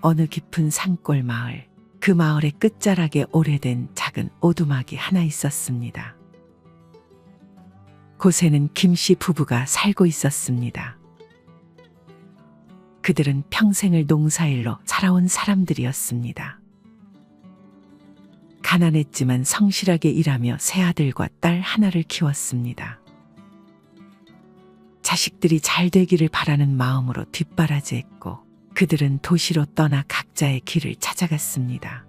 어느 깊은 산골 마을, 그 마을의 끝자락에 오래된 작은 오두막이 하나 있었습니다. 곳에는 김씨 부부가 살고 있었습니다. 그들은 평생을 농사일로 살아온 사람들이었습니다. 가난했지만 성실하게 일하며 세 아들과 딸 하나를 키웠습니다. 자식들이 잘 되기를 바라는 마음으로 뒷바라지했고 그들은 도시로 떠나 각자의 길을 찾아갔습니다.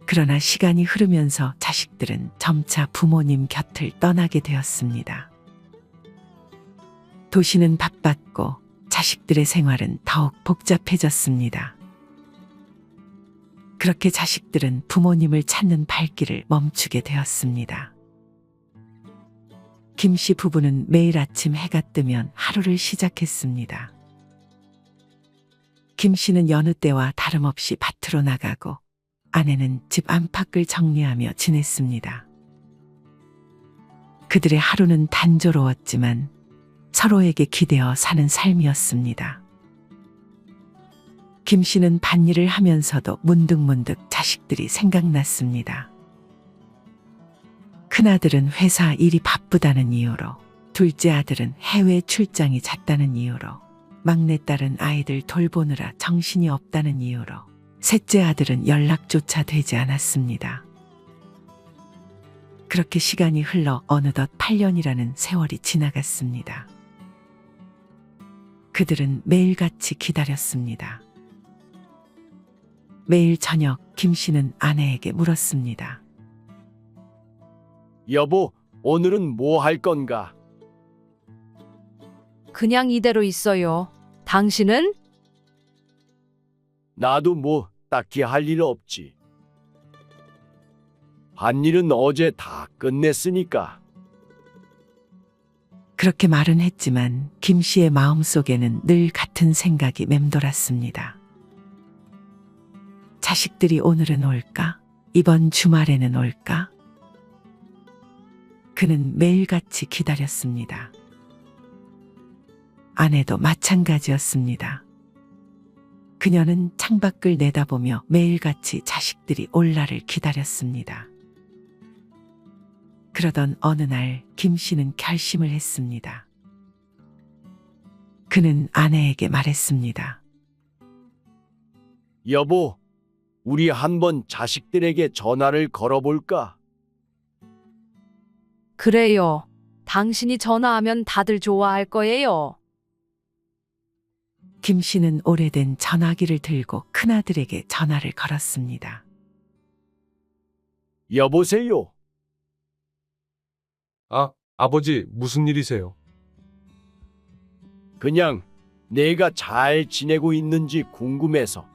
그러나 시간이 흐르면서 자식들은 점차 부모님 곁을 떠나게 되었습니다. 도시는 바빴고 자식들의 생활은 더욱 복잡해졌습니다. 그렇게 자식들은 부모님을 찾는 발길을 멈추게 되었습니다. 김씨 부부는 매일 아침 해가 뜨면 하루를 시작했습니다. 김씨는 여느 때와 다름없이 밭으로 나가고 아내는 집 안팎을 정리하며 지냈습니다. 그들의 하루는 단조로웠지만 서로에게 기대어 사는 삶이었습니다. 김씨는 밭일을 하면서도 문득문득 자식들이 생각났습니다. 큰아들은 회사 일이 바쁘다는 이유로, 둘째 아들은 해외 출장이 잦다는 이유로, 막내딸은 아이들 돌보느라 정신이 없다는 이유로, 셋째 아들은 연락조차 되지 않았습니다. 그렇게 시간이 흘러 어느덧 8년이라는 세월이 지나갔습니다. 그들은 매일같이 기다렸습니다. 매일 저녁 김씨는 아내에게 물었습니다. 여보, 오늘은 뭐 할 건가? 그냥 이대로 있어요. 당신은? 나도 뭐 딱히 할 일 없지. 밭일은 어제 다 끝냈으니까. 그렇게 말은 했지만 김씨의 마음속에는 늘 같은 생각이 맴돌았습니다. 자식들이 오늘은 올까? 이번 주말에는 올까? 그는 매일같이 기다렸습니다. 아내도 마찬가지였습니다. 그녀는 창밖을 내다보며 매일같이 자식들이 올 날을 기다렸습니다. 그러던 어느 날 김씨는 결심을 했습니다. 그는 아내에게 말했습니다. 여보, 우리 한번 자식들에게 전화를 걸어볼까? 그래요. 당신이 전화하면 다들 좋아할 거예요. 김씨는 오래된 전화기를 들고 큰아들에게 전화를 걸었습니다. 여보세요? 아버지, 무슨 일이세요? 그냥 내가 잘 지내고 있는지 궁금해서.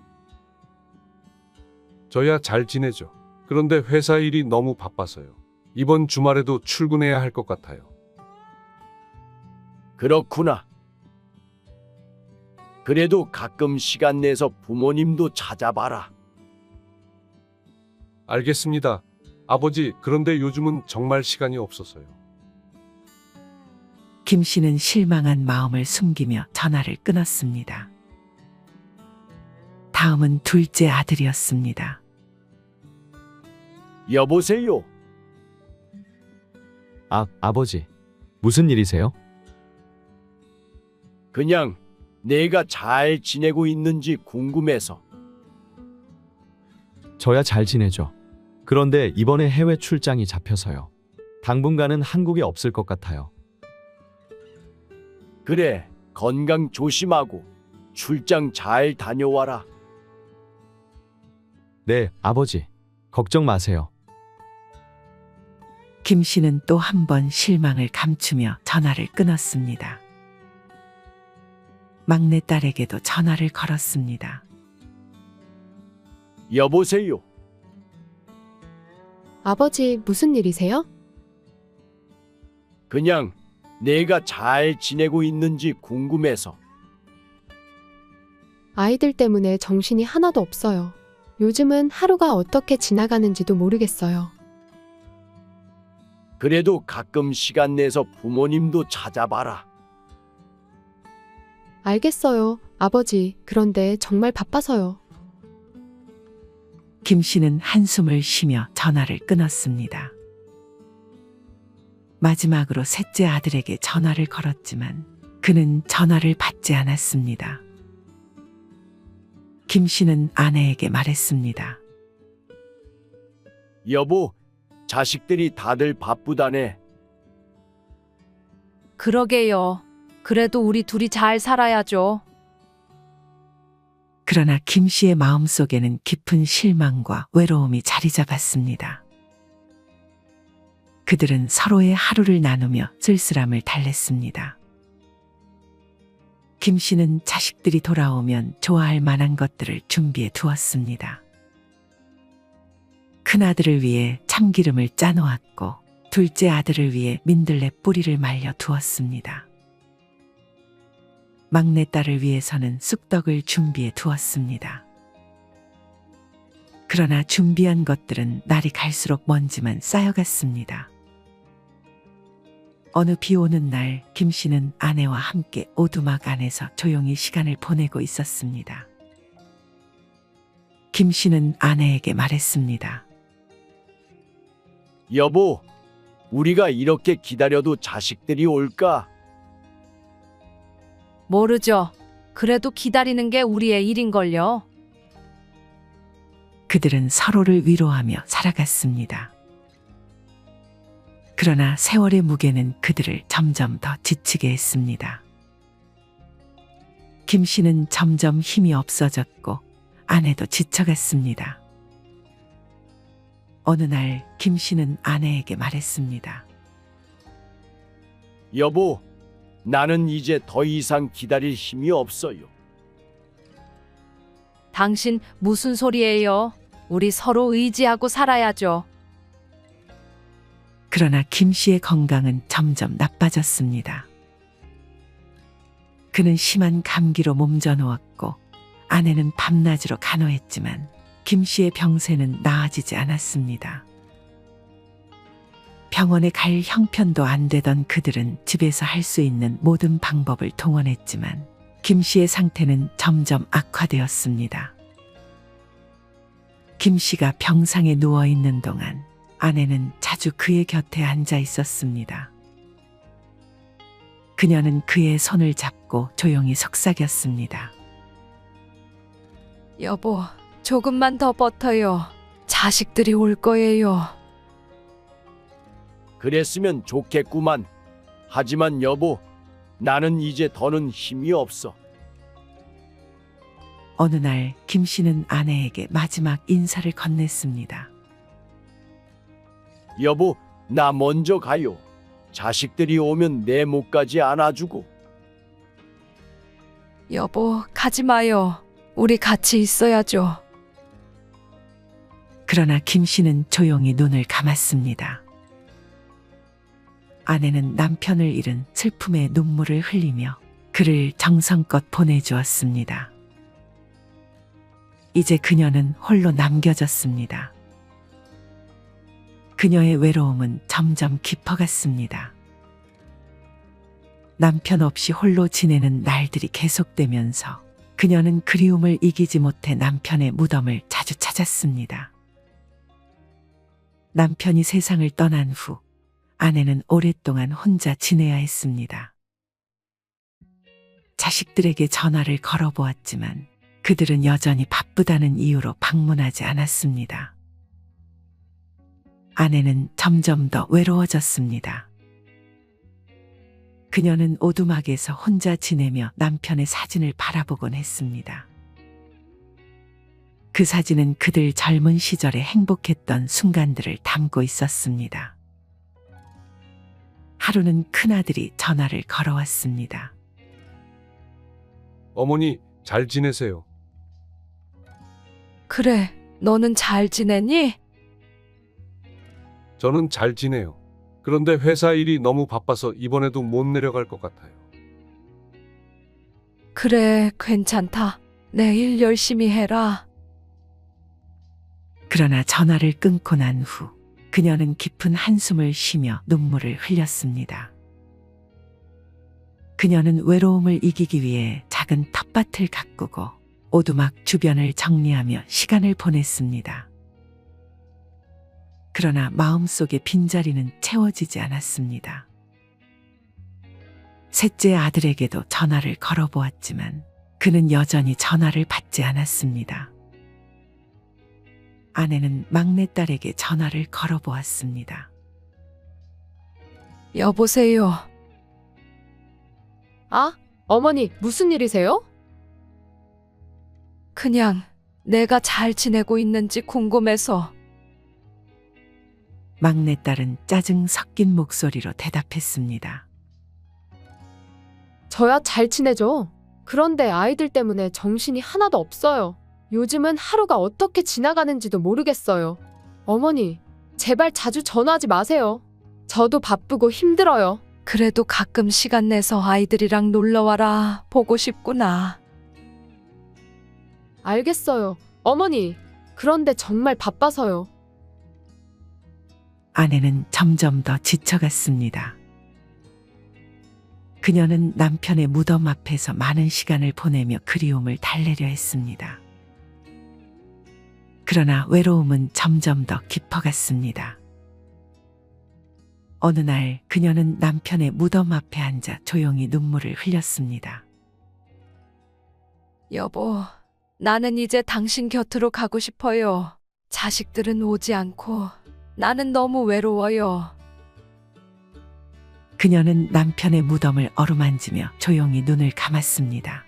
저야 잘 지내죠. 그런데 회사 일이 너무 바빠서요. 이번 주말에도 출근해야 할 것 같아요. 그렇구나. 그래도 가끔 시간 내서 부모님도 찾아봐라. 알겠습니다. 아버지, 그런데 요즘은 정말 시간이 없어서요. 김씨는 실망한 마음을 숨기며 전화를 끊었습니다. 다음은 둘째 아들이었습니다. 여보세요? 아버지, 무슨 일이세요? 그냥 내가 잘 지내고 있는지 궁금해서. 저야 잘 지내죠. 그런데 이번에 해외 출장이 잡혀서요. 당분간은 한국에 없을 것 같아요. 그래, 건강 조심하고 출장 잘 다녀와라. 네, 아버지. 걱정 마세요. 김씨는 또 한 번 실망을 감추며 전화를 끊었습니다. 막내딸에게도 전화를 걸었습니다. 여보세요? 아버지, 무슨 일이세요? 그냥 내가 잘 지내고 있는지 궁금해서. 아이들 때문에 정신이 하나도 없어요. 요즘은 하루가 어떻게 지나가는지도 모르겠어요. 그래도 가끔 시간 내서 부모님도 찾아봐라. 알겠어요, 아버지. 그런데 정말 바빠서요. 김 씨는 한숨을 쉬며 전화를 끊었습니다. 마지막으로 셋째 아들에게 전화를 걸었지만 그는 전화를 받지 않았습니다. 김 씨는 아내에게 말했습니다. 여보, 자식들이 다들 바쁘다네. 그러게요. 그래도 우리 둘이 잘 살아야죠. 그러나 김 씨의 마음속에는 깊은 실망과 외로움이 자리 잡았습니다. 그들은 서로의 하루를 나누며 쓸쓸함을 달랬습니다. 김 씨는 자식들이 돌아오면 좋아할 만한 것들을 준비해 두었습니다. 큰아들을 위해 참기름을 짜놓았고 둘째 아들을 위해 민들레 뿌리를 말려 두었습니다. 막내딸을 위해서는 쑥떡을 준비해 두었습니다. 그러나 준비한 것들은 날이 갈수록 먼지만 쌓여갔습니다. 어느 비 오는 날 김 씨는 아내와 함께 오두막 안에서 조용히 시간을 보내고 있었습니다. 김 씨는 아내에게 말했습니다. 여보, 우리가 이렇게 기다려도 자식들이 올까? 모르죠. 그래도 기다리는 게 우리의 일인걸요. 그들은 서로를 위로하며 살아갔습니다. 그러나 세월의 무게는 그들을 점점 더 지치게 했습니다. 김 씨는 점점 힘이 없어졌고 아내도 지쳐갔습니다. 어느 날 김 씨는 아내에게 말했습니다. 여보, 나는 이제 더 이상 기다릴 힘이 없어요. 당신 무슨 소리예요? 우리 서로 의지하고 살아야죠. 그러나 김 씨의 건강은 점점 나빠졌습니다. 그는 심한 감기로 몸져 누웠고 아내는 밤낮으로 간호했지만 김 씨의 병세는 나아지지 않았습니다. 병원에 갈 형편도 안 되던 그들은 집에서 할 수 있는 모든 방법을 동원했지만 김 씨의 상태는 점점 악화되었습니다. 김 씨가 병상에 누워 있는 동안 아내는 자주 그의 곁에 앉아 있었습니다. 그녀는 그의 손을 잡고 조용히 속삭였습니다. 여보, 조금만 더 버텨요. 자식들이 올 거예요. 그랬으면 좋겠구만. 하지만 여보, 나는 이제 더는 힘이 없어. 어느 날 김 씨는 아내에게 마지막 인사를 건넸습니다. 여보, 나 먼저 가요. 자식들이 오면 내 목까지 안아주고. 여보, 가지 마요. 우리 같이 있어야죠. 그러나 김 씨는 조용히 눈을 감았습니다. 아내는 남편을 잃은 슬픔의 눈물을 흘리며 그를 정성껏 보내주었습니다. 이제 그녀는 홀로 남겨졌습니다. 그녀의 외로움은 점점 깊어갔습니다. 남편 없이 홀로 지내는 날들이 계속되면서 그녀는 그리움을 이기지 못해 남편의 무덤을 자주 찾았습니다. 남편이 세상을 떠난 후 아내는 오랫동안 혼자 지내야 했습니다. 자식들에게 전화를 걸어보았지만 그들은 여전히 바쁘다는 이유로 방문하지 않았습니다. 아내는 점점 더 외로워졌습니다. 그녀는 오두막에서 혼자 지내며 남편의 사진을 바라보곤 했습니다. 그 사진은 그들 젊은 시절에 행복했던 순간들을 담고 있었습니다. 하루는 큰아들이 전화를 걸어왔습니다. 어머니, 잘 지내세요? 그래, 너는 잘 지내니? 저는 잘 지내요. 그런데 회사 일이 너무 바빠서 이번에도 못 내려갈 것 같아요. 그래, 괜찮다. 내일 열심히 해라. 그러나 전화를 끊고 난 후 그녀는 깊은 한숨을 쉬며 눈물을 흘렸습니다. 그녀는 외로움을 이기기 위해 작은 텃밭을 가꾸고 오두막 주변을 정리하며 시간을 보냈습니다. 그러나 마음속의 빈자리는 채워지지 않았습니다. 셋째 아들에게도 전화를 걸어보았지만 그는 여전히 전화를 받지 않았습니다. 아내는 막내딸에게 전화를 걸어보았습니다. 여보세요. 아, 어머니, 무슨 일이세요? 그냥 내가 잘 지내고 있는지 궁금해서. 막내딸은 짜증 섞인 목소리로 대답했습니다. 저야 잘 지내죠. 그런데 아이들 때문에 정신이 하나도 없어요. 요즘은 하루가 어떻게 지나가는지도 모르겠어요. 어머니, 제발 자주 전화하지 마세요. 저도 바쁘고 힘들어요. 그래도 가끔 시간 내서 아이들이랑 놀러와라. 보고 싶구나. 알겠어요. 어머니, 그런데 정말 바빠서요. 아내는 점점 더 지쳐갔습니다. 그녀는 남편의 무덤 앞에서 많은 시간을 보내며 그리움을 달래려 했습니다. 그러나 외로움은 점점 더 깊어갔습니다. 어느 날 그녀는 남편의 무덤 앞에 앉아 조용히 눈물을 흘렸습니다. 여보, 나는 이제 당신 곁으로 가고 싶어요. 자식들은 오지 않고 나는 너무 외로워요. 그녀는 남편의 무덤을 어루만지며 조용히 눈을 감았습니다.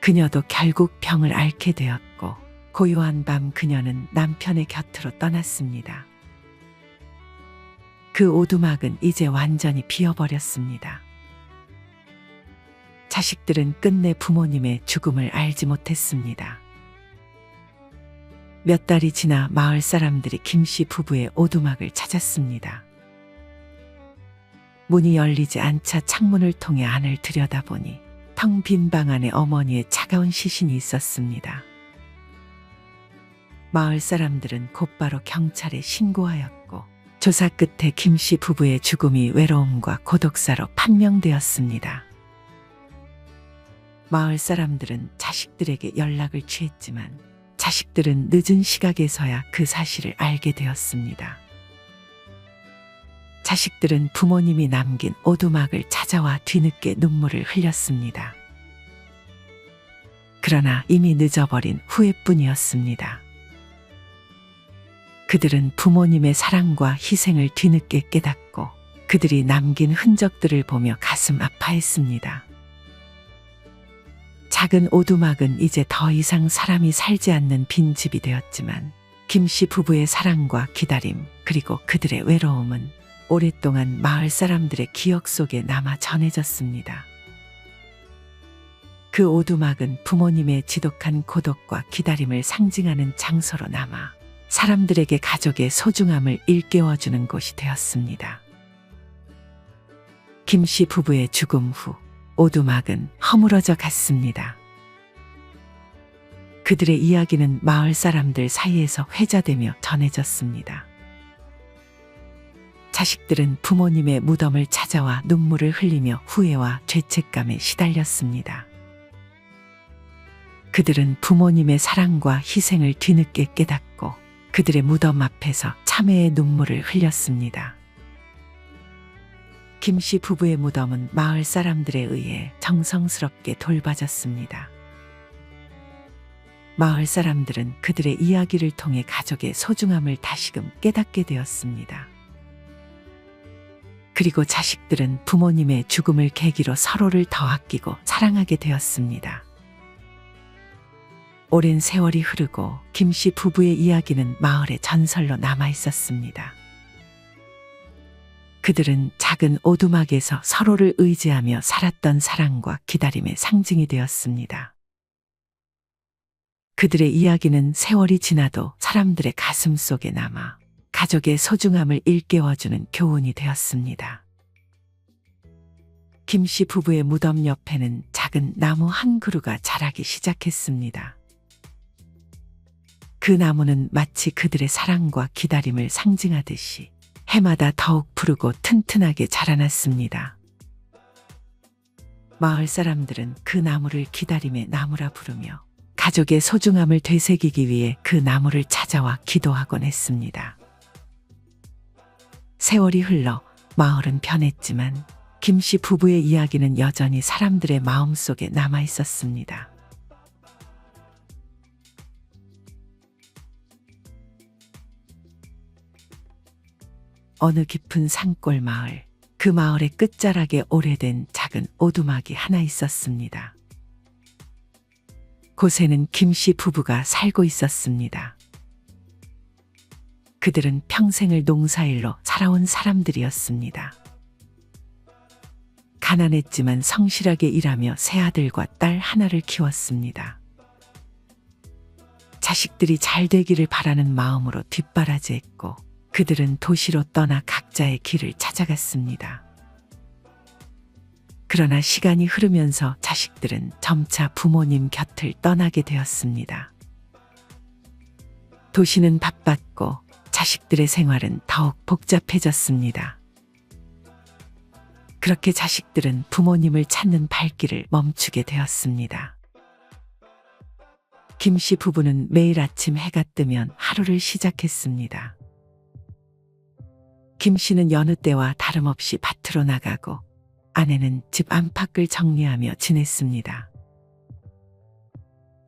그녀도 결국 병을 앓게 되었고 고요한 밤 그녀는 남편의 곁으로 떠났습니다. 그 오두막은 이제 완전히 비어버렸습니다. 자식들은 끝내 부모님의 죽음을 알지 못했습니다. 몇 달이 지나 마을 사람들이 김씨 부부의 오두막을 찾았습니다. 문이 열리지 않자 창문을 통해 안을 들여다보니 텅 빈 방 안에 어머니의 차가운 시신이 있었습니다. 마을 사람들은 곧바로 경찰에 신고하였고 조사 끝에 김씨 부부의 죽음이 외로움과 고독사로 판명되었습니다. 마을 사람들은 자식들에게 연락을 취했지만 자식들은 늦은 시각에서야 그 사실을 알게 되었습니다. 자식들은 부모님이 남긴 오두막을 찾아와 뒤늦게 눈물을 흘렸습니다. 그러나 이미 늦어버린 후회뿐이었습니다. 그들은 부모님의 사랑과 희생을 뒤늦게 깨닫고 그들이 남긴 흔적들을 보며 가슴 아파했습니다. 작은 오두막은 이제 더 이상 사람이 살지 않는 빈집이 되었지만 김씨 부부의 사랑과 기다림 그리고 그들의 외로움은 오랫동안 마을 사람들의 기억 속에 남아 전해졌습니다. 그 오두막은 부모님의 지독한 고독과 기다림을 상징하는 장소로 남아 사람들에게 가족의 소중함을 일깨워주는 곳이 되었습니다. 김씨 부부의 죽음 후 오두막은 허물어져 갔습니다. 그들의 이야기는 마을 사람들 사이에서 회자되며 전해졌습니다. 자식들은 부모님의 무덤을 찾아와 눈물을 흘리며 후회와 죄책감에 시달렸습니다. 그들은 부모님의 사랑과 희생을 뒤늦게 깨닫고 그들의 무덤 앞에서 참회의 눈물을 흘렸습니다. 김씨 부부의 무덤은 마을 사람들에 의해 정성스럽게 돌봐졌습니다. 마을 사람들은 그들의 이야기를 통해 가족의 소중함을 다시금 깨닫게 되었습니다. 그리고 자식들은 부모님의 죽음을 계기로 서로를 더 아끼고 사랑하게 되었습니다. 오랜 세월이 흐르고 김씨 부부의 이야기는 마을의 전설로 남아 있었습니다. 그들은 작은 오두막에서 서로를 의지하며 살았던 사랑과 기다림의 상징이 되었습니다. 그들의 이야기는 세월이 지나도 사람들의 가슴 속에 남아 가족의 소중함을 일깨워주는 교훈이 되었습니다. 김씨 부부의 무덤 옆에는 작은 나무 한 그루가 자라기 시작했습니다. 그 나무는 마치 그들의 사랑과 기다림을 상징하듯이 해마다 더욱 푸르고 튼튼하게 자라났습니다. 마을 사람들은 그 나무를 기다림의 나무라 부르며 가족의 소중함을 되새기기 위해 그 나무를 찾아와 기도하곤 했습니다. 세월이 흘러 마을은 변했지만 김씨 부부의 이야기는 여전히 사람들의 마음속에 남아 있었습니다. 어느 깊은 산골 마을, 그 마을의 끝자락에 오래된 작은 오두막이 하나 있었습니다. 곳에는 김씨 부부가 살고 있었습니다. 그들은 평생을 농사일로 살아온 사람들이었습니다. 가난했지만 성실하게 일하며 세 아들과 딸 하나를 키웠습니다. 자식들이 잘 되기를 바라는 마음으로 뒷바라지했고 그들은 도시로 떠나 각자의 길을 찾아갔습니다. 그러나 시간이 흐르면서 자식들은 점차 부모님 곁을 떠나게 되었습니다. 도시는 바빴고 자식들의 생활은 더욱 복잡해졌습니다. 그렇게 자식들은 부모님을 찾는 발길을 멈추게 되었습니다. 김씨 부부는 매일 아침 해가 뜨면 하루를 시작했습니다. 김씨는 여느 때와 다름없이 밭으로 나가고 아내는 집 안팎을 정리하며 지냈습니다.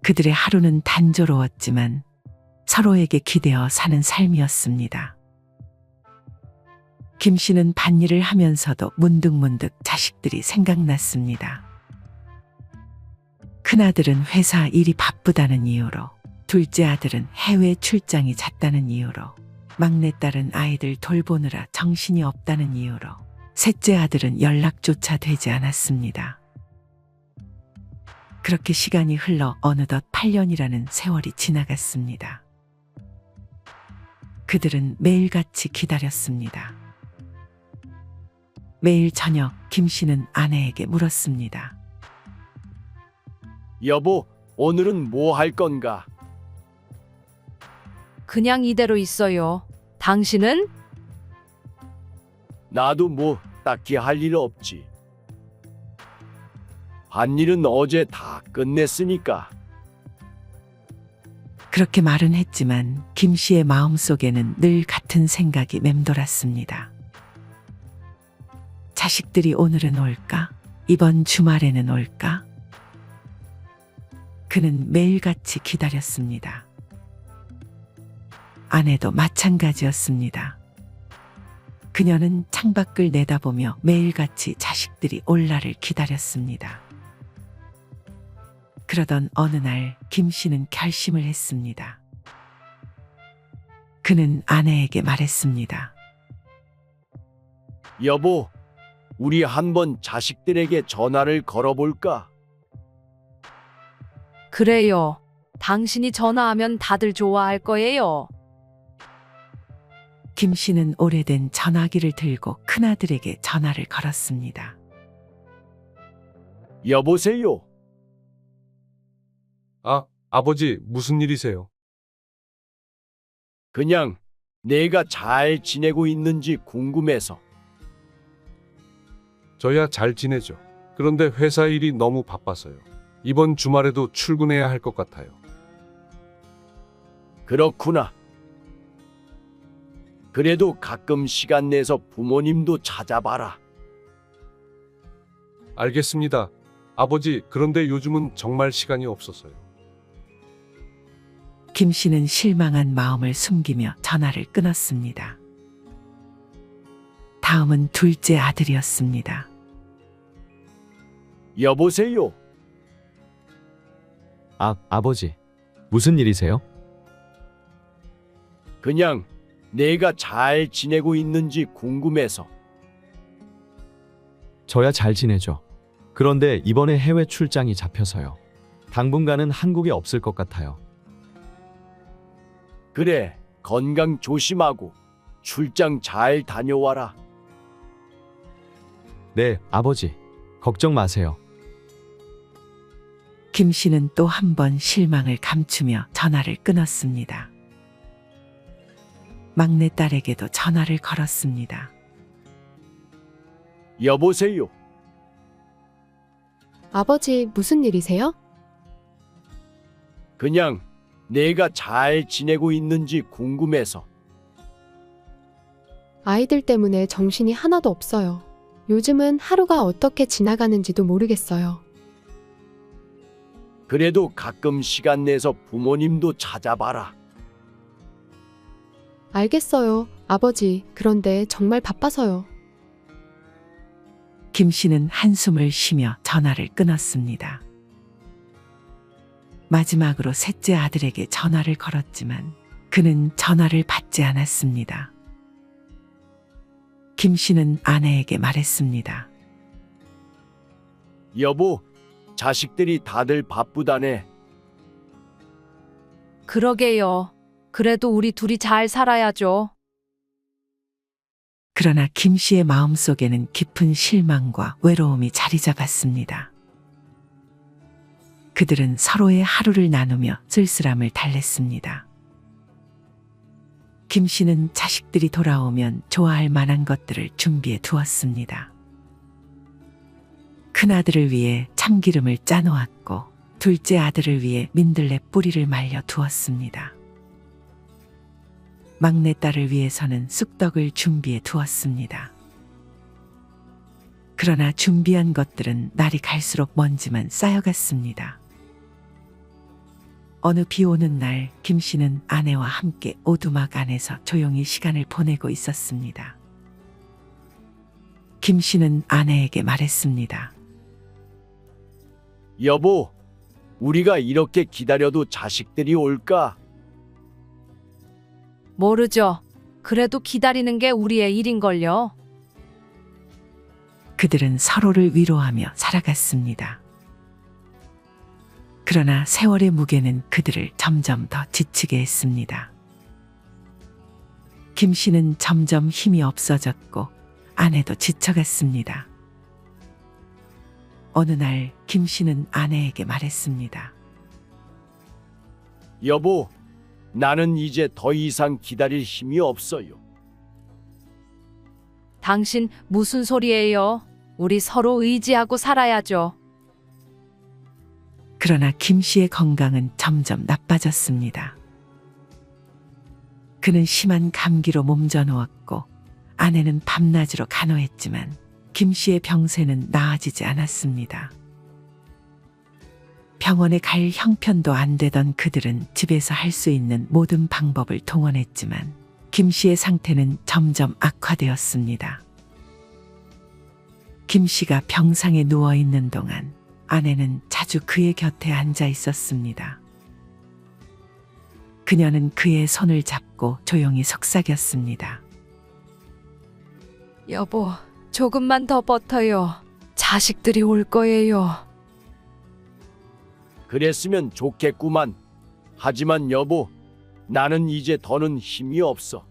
그들의 하루는 단조로웠지만 서로에게 기대어 사는 삶이었습니다. 김씨는 밭일을 하면서도 문득문득 자식들이 생각났습니다. 큰아들은 회사 일이 바쁘다는 이유로, 둘째 아들은 해외 출장이 잦다는 이유로, 막내딸은 아이들 돌보느라 정신이 없다는 이유로, 셋째 아들은 연락조차 되지 않았습니다. 그렇게 시간이 흘러 어느덧 8년이라는 세월이 지나갔습니다. 그들은 매일같이 기다렸습니다. 매일 저녁 김씨는 아내에게 물었습니다. 여보, 오늘은 뭐 할 건가? 그냥 이대로 있어요. 당신은? 나도 뭐 딱히 할 일 없지. 밭일은 어제 다 끝냈으니까. 그렇게 말은 했지만 김씨의 마음속에는 늘 같은 생각이 맴돌았습니다. 자식들이 오늘은 올까? 이번 주말에는 올까? 그는 매일같이 기다렸습니다. 아내도 마찬가지였습니다. 그녀는 창밖을 내다보며 매일같이 자식들이 올 날을 기다렸습니다. 그러던 어느 날 김씨는 결심을 했습니다. 그는 아내에게 말했습니다. 여보, 우리 한번 자식들에게 전화를 걸어볼까? 그래요. 당신이 전화하면 다들 좋아할 거예요. 김씨는 오래된 전화기를 들고 큰아들에게 전화를 걸었습니다. 여보세요? 아버지, 무슨 일이세요? 그냥 내가 잘 지내고 있는지 궁금해서. 저야 잘 지내죠. 그런데 회사 일이 너무 바빠서요. 이번 주말에도 출근해야 할 것 같아요. 그렇구나. 그래도 가끔 시간 내서 부모님도 찾아봐라. 알겠습니다. 아버지, 그런데 요즘은 정말 시간이 없어서요. 김씨는 실망한 마음을 숨기며 전화를 끊었습니다. 다음은 둘째 아들이었습니다. 여보세요? 아버지. 무슨 일이세요? 그냥 내가 잘 지내고 있는지 궁금해서. 저야 잘 지내죠. 그런데 이번에 해외 출장이 잡혀서요. 당분간은 한국에 없을 것 같아요. 그래, 건강 조심하고 출장 잘 다녀와라. 네, 아버지. 걱정 마세요. 김씨는 또 한 번 실망을 감추며 전화를 끊었습니다. 막내딸에게도 전화를 걸었습니다. 여보세요? 아버지, 무슨 일이세요? 그냥 내가 잘 지내고 있는지 궁금해서. 아이들 때문에 정신이 하나도 없어요. 요즘은 하루가 어떻게 지나가는지도 모르겠어요. 그래도 가끔 시간 내서 부모님도 찾아봐라. 알겠어요, 아버지. 그런데 정말 바빠서요. 김 씨는 한숨을 쉬며 전화를 끊었습니다. 마지막으로 셋째 아들에게 전화를 걸었지만 그는 전화를 받지 않았습니다. 김 씨는 아내에게 말했습니다. 여보, 자식들이 다들 바쁘다네. 그러게요. 그래도 우리 둘이 잘 살아야죠. 그러나 김 씨의 마음속에는 깊은 실망과 외로움이 자리 잡았습니다. 그들은 서로의 하루를 나누며 쓸쓸함을 달랬습니다. 김 씨는 자식들이 돌아오면 좋아할 만한 것들을 준비해 두었습니다. 큰아들을 위해 참기름을 짜놓았고 둘째 아들을 위해 민들레 뿌리를 말려 두었습니다. 막내딸을 위해서는 쑥떡을 준비해 두었습니다. 그러나 준비한 것들은 날이 갈수록 먼지만 쌓여갔습니다. 어느 비 오는 날 김 씨는 아내와 함께 오두막 안에서 조용히 시간을 보내고 있었습니다. 김 씨는 아내에게 말했습니다. 여보, 우리가 이렇게 기다려도 자식들이 올까? 모르죠. 그래도 기다리는 게 우리의 일인걸요. 그들은 서로를 위로하며 살아갔습니다. 그러나 세월의 무게는 그들을 점점 더 지치게 했습니다. 김 씨는 점점 힘이 없어졌고 아내도 지쳐갔습니다. 어느 날 김 씨는 아내에게 말했습니다. 여보, 나는 이제 더 이상 기다릴 힘이 없어요. 당신 무슨 소리예요? 우리 서로 의지하고 살아야죠. 그러나 김 씨의 건강은 점점 나빠졌습니다. 그는 심한 감기로 몸져 누웠고 아내는 밤낮으로 간호했지만 김 씨의 병세는 나아지지 않았습니다. 병원에 갈 형편도 안 되던 그들은 집에서 할 수 있는 모든 방법을 동원했지만 김 씨의 상태는 점점 악화되었습니다. 김 씨가 병상에 누워 있는 동안 아내는 자주 그의 곁에 앉아 있었습니다. 그녀는 그의 손을 잡고 조용히 속삭였습니다. 여보, 조금만 더 버텨요. 자식들이 올 거예요. 그랬으면 좋겠구만. 하지만 여보, 나는 이제 더는 힘이 없어.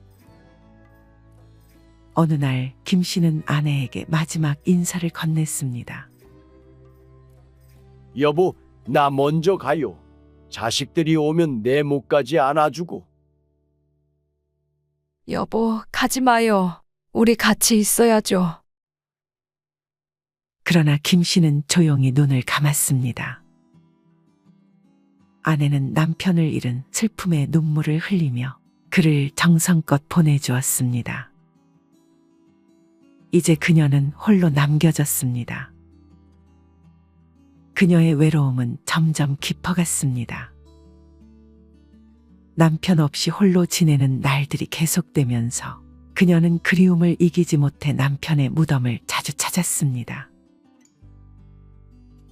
어느 날 김 씨는 아내에게 마지막 인사를 건넸습니다. 여보, 나 먼저 가요. 자식들이 오면 내 목까지 안아주고. 여보, 가지 마요. 우리 같이 있어야죠. 그러나 김 씨는 조용히 눈을 감았습니다. 아내는 남편을 잃은 슬픔의 눈물을 흘리며 그를 정성껏 보내주었습니다. 이제 그녀는 홀로 남겨졌습니다. 그녀의 외로움은 점점 깊어갔습니다. 남편 없이 홀로 지내는 날들이 계속되면서 그녀는 그리움을 이기지 못해 남편의 무덤을 자주 찾았습니다.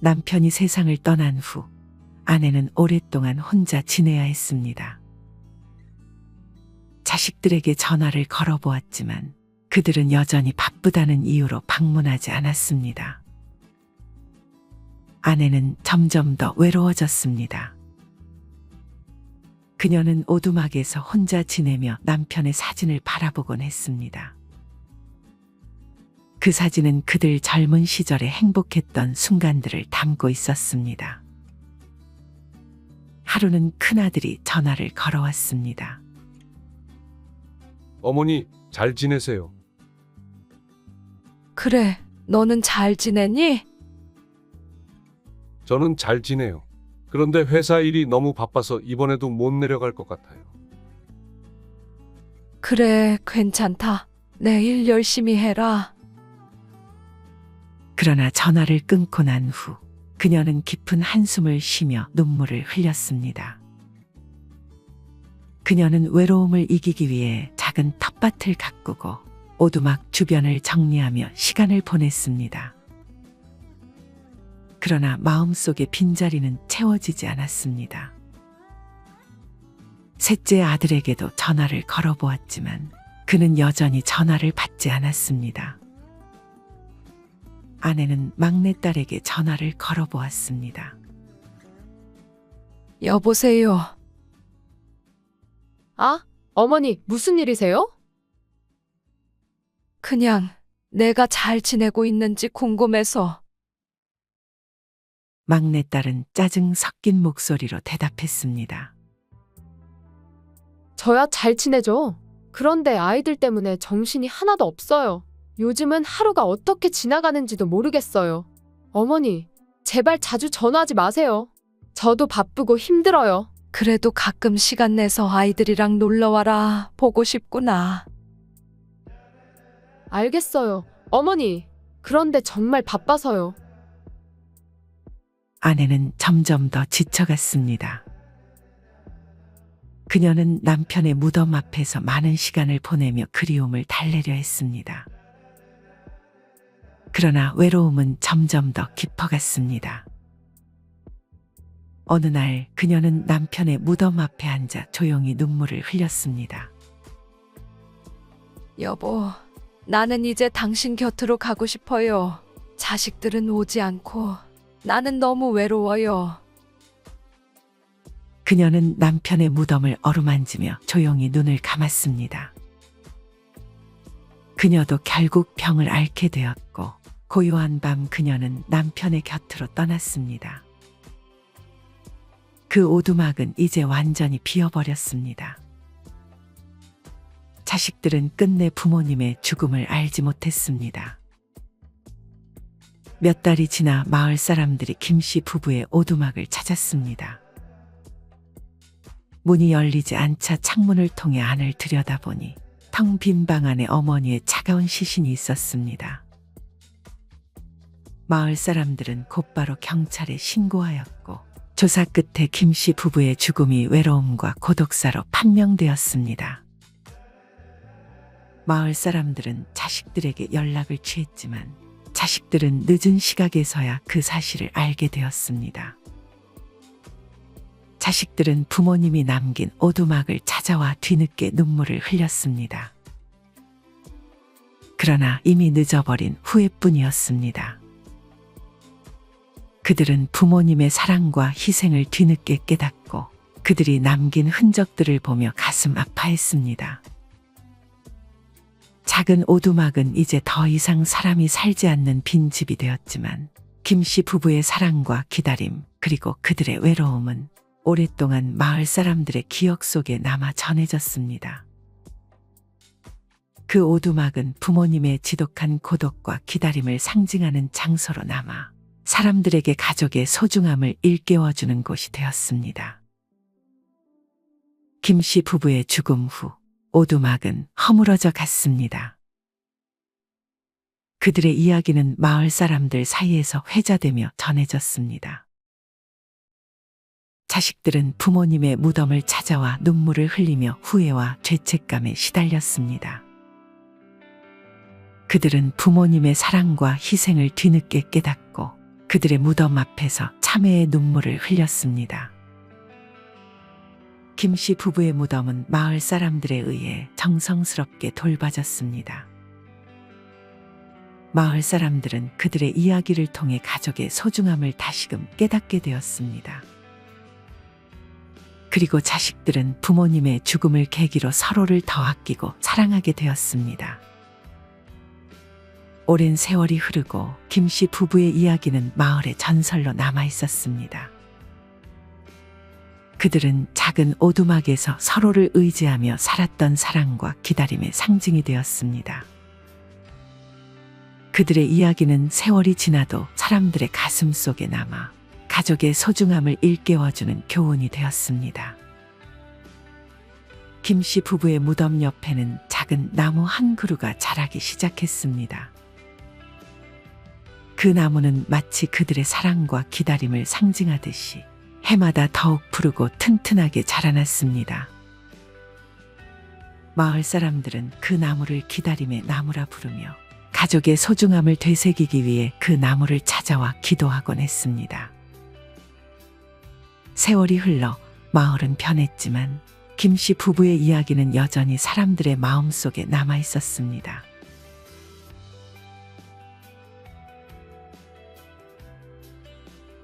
남편이 세상을 떠난 후 아내는 오랫동안 혼자 지내야 했습니다. 자식들에게 전화를 걸어보았지만 그들은 여전히 바쁘다는 이유로 방문하지 않았습니다. 아내는 점점 더 외로워졌습니다. 그녀는 오두막에서 혼자 지내며 남편의 사진을 바라보곤 했습니다. 그 사진은 그들 젊은 시절에 행복했던 순간들을 담고 있었습니다. 하루는 큰아들이 전화를 걸어왔습니다. 어머니, 잘 지내세요? 그래, 너는 잘 지내니? 저는 잘 지내요. 그런데 회사 일이 너무 바빠서 이번에도 못 내려갈 것 같아요. 그래, 괜찮다. 내일 열심히 해라. 그러나 전화를 끊고 난 후 그녀는 깊은 한숨을 쉬며 눈물을 흘렸습니다. 그녀는 외로움을 이기기 위해 작은 텃밭을 가꾸고 오두막 주변을 정리하며 시간을 보냈습니다. 그러나 마음속의 빈자리는 채워지지 않았습니다. 셋째 아들에게도 전화를 걸어보았지만 그는 여전히 전화를 받지 않았습니다. 아내는 막내딸에게 전화를 걸어보았습니다. 여보세요. 아, 어머니, 무슨 일이세요? 그냥 내가 잘 지내고 있는지 궁금해서. 막내딸은 짜증 섞인 목소리로 대답했습니다. 저야 잘 지내죠. 그런데 아이들 때문에 정신이 하나도 없어요. 요즘은 하루가 어떻게 지나가는지도 모르겠어요. 어머니, 제발 자주 전화하지 마세요. 저도 바쁘고 힘들어요. 그래도 가끔 시간 내서 아이들이랑 놀러 와라. 보고 싶구나. 알겠어요. 어머니, 그런데 정말 바빠서요. 아내는 점점 더 지쳐갔습니다. 그녀는 남편의 무덤 앞에서 많은 시간을 보내며 그리움을 달래려 했습니다. 그러나 외로움은 점점 더 깊어갔습니다. 어느 날 그녀는 남편의 무덤 앞에 앉아 조용히 눈물을 흘렸습니다. 여보, 나는 이제 당신 곁으로 가고 싶어요. 자식들은 오지 않고 나는 너무 외로워요. 그녀는 남편의 무덤을 어루만지며 조용히 눈을 감았습니다. 그녀도 결국 병을 앓게 되었고 고요한 밤 그녀는 남편의 곁으로 떠났습니다. 그 오두막은 이제 완전히 비어버렸습니다. 자식들은 끝내 부모님의 죽음을 알지 못했습니다. 몇 달이 지나 마을 사람들이 김씨 부부의 오두막을 찾았습니다. 문이 열리지 않자 창문을 통해 안을 들여다보니 텅 빈 방 안에 어머니의 차가운 시신이 있었습니다. 마을 사람들은 곧바로 경찰에 신고하였고 조사 끝에 김씨 부부의 죽음이 외로움과 고독사로 판명되었습니다. 마을 사람들은 자식들에게 연락을 취했지만 자식들은 늦은 시각에서야 그 사실을 알게 되었습니다. 자식들은 부모님이 남긴 오두막을 찾아와 뒤늦게 눈물을 흘렸습니다. 그러나 이미 늦어버린 후회뿐이었습니다. 그들은 부모님의 사랑과 희생을 뒤늦게 깨닫고 그들이 남긴 흔적들을 보며 가슴 아파했습니다. 작은 오두막은 이제 더 이상 사람이 살지 않는 빈집이 되었지만 김씨 부부의 사랑과 기다림 그리고 그들의 외로움은 오랫동안 마을 사람들의 기억 속에 남아 전해졌습니다. 그 오두막은 부모님의 지독한 고독과 기다림을 상징하는 장소로 남아 사람들에게 가족의 소중함을 일깨워주는 곳이 되었습니다. 김씨 부부의 죽음 후 오두막은 허물어져 갔습니다. 그들의 이야기는 마을 사람들 사이에서 회자되며 전해졌습니다. 자식들은 부모님의 무덤을 찾아와 눈물을 흘리며 후회와 죄책감에 시달렸습니다. 그들은 부모님의 사랑과 희생을 뒤늦게 깨닫고 그들의 무덤 앞에서 참회의 눈물을 흘렸습니다. 김씨 부부의 무덤은 마을 사람들에 의해 정성스럽게 돌봐졌습니다. 마을 사람들은 그들의 이야기를 통해 가족의 소중함을 다시금 깨닫게 되었습니다. 그리고 자식들은 부모님의 죽음을 계기로 서로를 더 아끼고 사랑하게 되었습니다. 오랜 세월이 흐르고 김씨 부부의 이야기는 마을의 전설로 남아 있었습니다. 그들은 작은 오두막에서 서로를 의지하며 살았던 사랑과 기다림의 상징이 되었습니다. 그들의 이야기는 세월이 지나도 사람들의 가슴 속에 남아 가족의 소중함을 일깨워주는 교훈이 되었습니다. 김 씨 부부의 무덤 옆에는 작은 나무 한 그루가 자라기 시작했습니다. 그 나무는 마치 그들의 사랑과 기다림을 상징하듯이 해마다 더욱 푸르고 튼튼하게 자라났습니다. 마을 사람들은 그 나무를 기다림의 나무라 부르며 가족의 소중함을 되새기기 위해 그 나무를 찾아와 기도하곤 했습니다. 세월이 흘러 마을은 변했지만 김 씨 부부의 이야기는 여전히 사람들의 마음속에 남아 있었습니다.